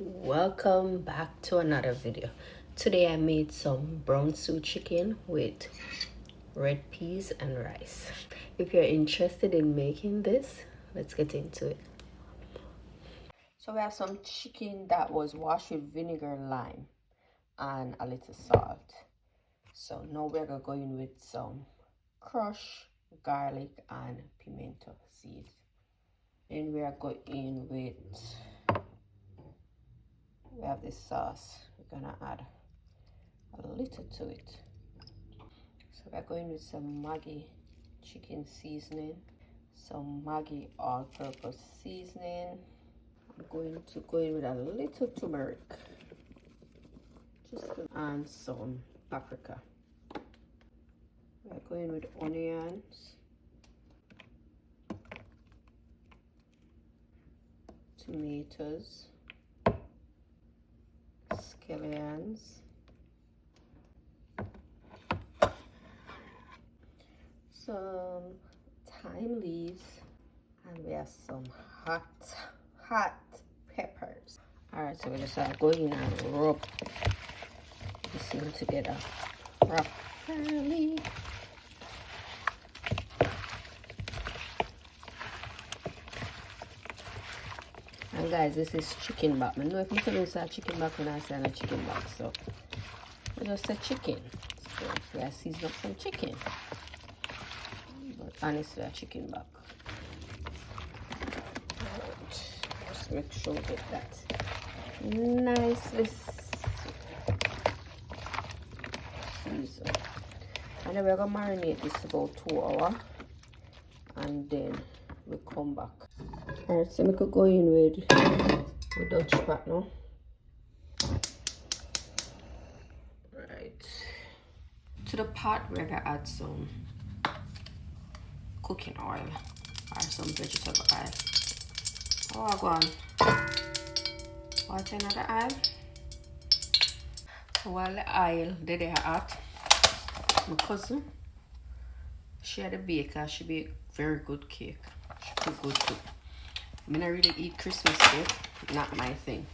Welcome back to another video. Today I made some brown stew chicken with red peas and rice. If you're interested in making this, let's get into it. So we have some chicken that was washed with vinegar, lime, and a little salt. So now we're going to go in with some crushed garlic and pimento seeds. And we are going in with, we have this sauce. We're gonna add a little to it. So we're going with some Maggi chicken seasoning, some Maggi all-purpose seasoning. I'm going to go in with a little turmeric, and some paprika. We're going with onions, tomatoes, scallions, some thyme leaves, and we have some hot peppers. All right, so we're just gonna go in and rub this thing together properly. And guys, this is chicken back. I know if you can say chicken back when I say a chicken back, so I just say chicken. So we are seasoning up some chicken, but honestly, a chicken back. Right. Just make sure we get that nicely seasoned. And then we're gonna marinate this about 2 hours, and then we come back. Alright, so we could go in with Dutch pot now. Right. To the pot, we're gonna add some cooking oil or some vegetable oil. Oh, I go on. What another oil? So while the oil they are hot, my cousin, she had a baker. She baked very good cake. She cooked good too. I don't really eat Christmas cake, not my thing.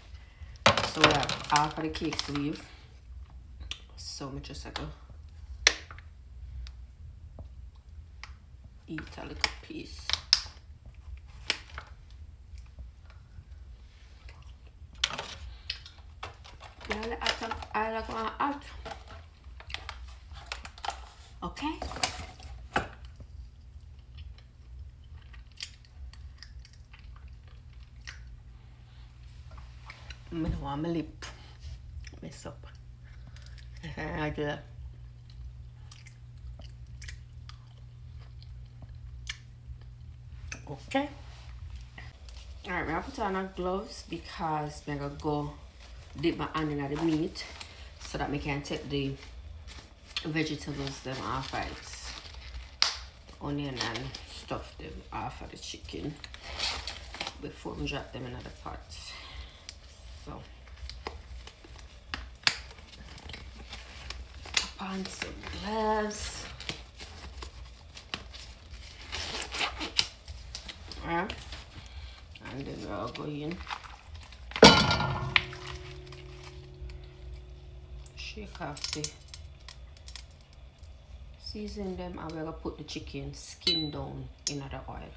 So we have half of the cake to leave. So I just go eat a little piece. I like one out. Okay. I don't want my lip mess up. I do that. Okay. Alright, we're gonna put on our gloves because I'm gonna go dip my hand in the meat so that I can take the vegetables them off of it, onion and stuff them off of the chicken before we drop them in the pot. So pop on some gloves. Alright, and then we'll go in, shake off the season them, and we're gonna put the chicken skin down in the oil.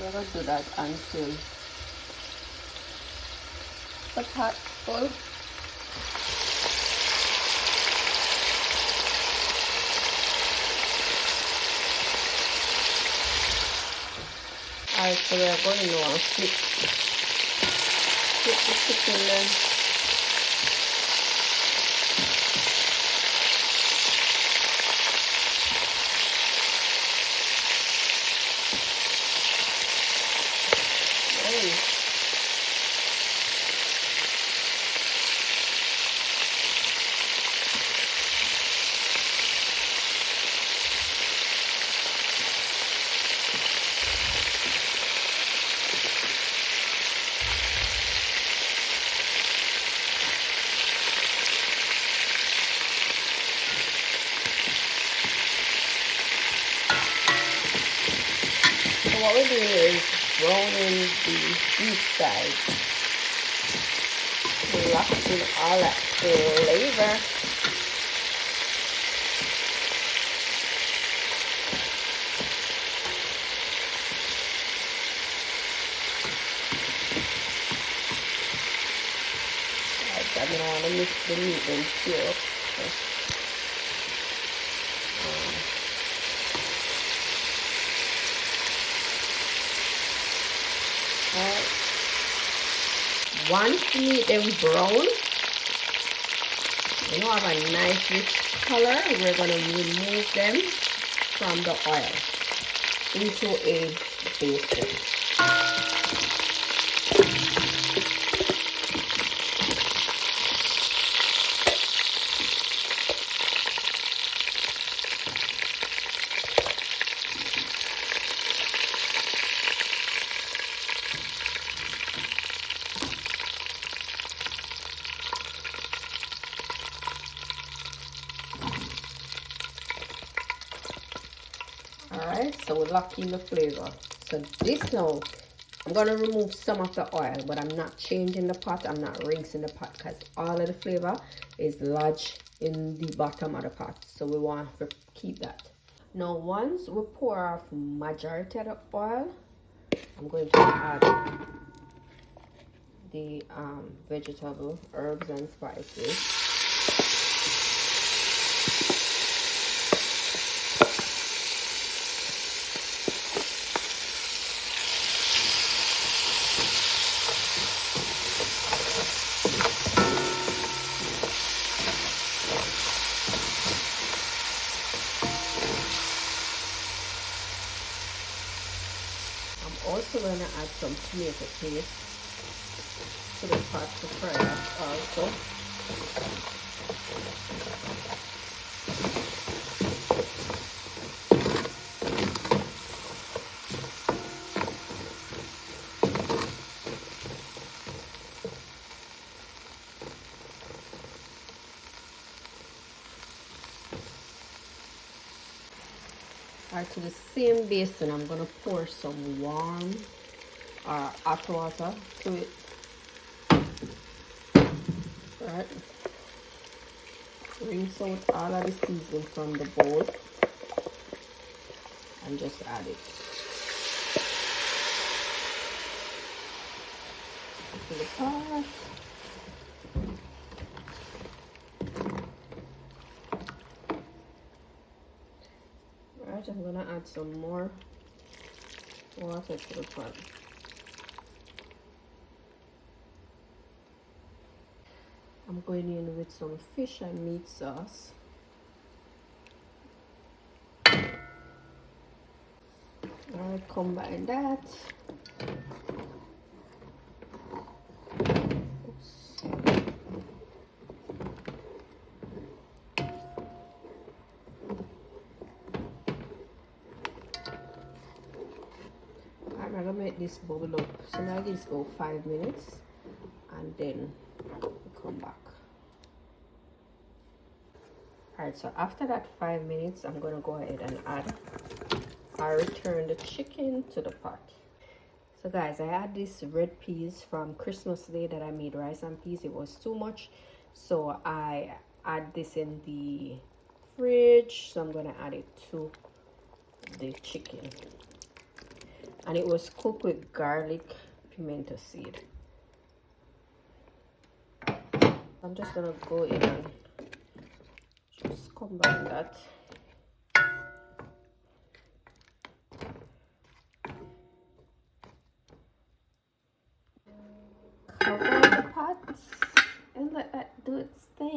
We're going to do that until the pot full. Alright, so we are going to flip the chicken then. So what we're doing here is browning the each side, locking all that flavor. Alright, I'm gonna want to mix the meat and here up. Once the meat then brown, you know, have a nice rich color, we're going to remove them from the oil into a basin. Alright, so we're locking the flavor. So this now, I'm going to remove some of the oil, but I'm not changing the pot. I'm not rinsing the pot because all of the flavor is lodged in the bottom of the pot. So we want to keep that. Now once we pour off majority of the oil, I'm going to add the vegetable, herbs and spices. Also going to add some tomato paste to the pot to fry up also. Alright, to the same basin, I'm going to pour some warm or hot water to it. Right. Rinse out all of the seasoning from the bowl and just add it to the pot. Right, I'm gonna add some more water to the pot. I'm going in with some fish and meat sauce. Alright, combine that. Oops. I'm gonna make this bubble up. So now this go 5 minutes and then come back. Alright, so after that 5 minutes, I'm gonna go ahead and add or return the chicken to the pot. So guys, I had this red peas from Christmas Day that I made rice and peas. It was too much, so I add this in the fridge. So I'm gonna add it to the chicken, and it was cooked with garlic, pimento seed. I'm just gonna go in and just combine that.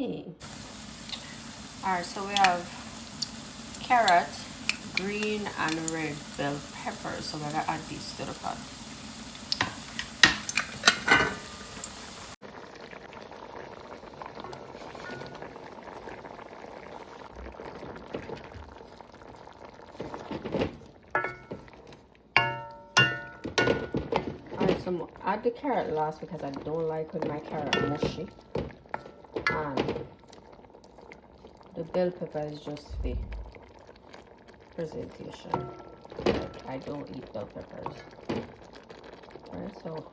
thing. Alright, so we have carrot, green and red bell peppers. So we're gonna add these to the pot. Alright, so I'm gonna add the carrot last because I don't like when my carrot mushy. And the bell pepper is just for presentation. I don't eat bell peppers. Alright, so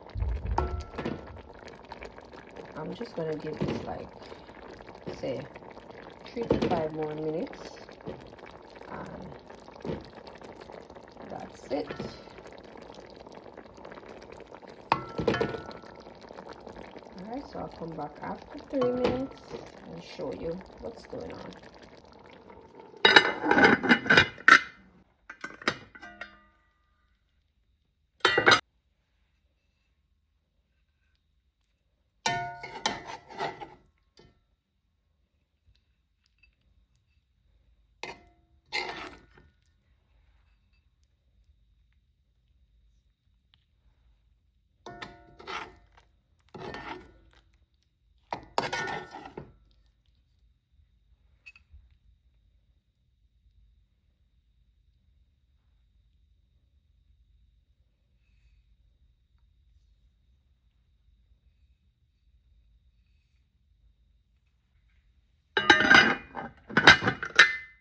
I'm just gonna give this like, say, 3 to 5 more minutes. And that's it. Alright, so I'll come back after 3 minutes and show you what's going on.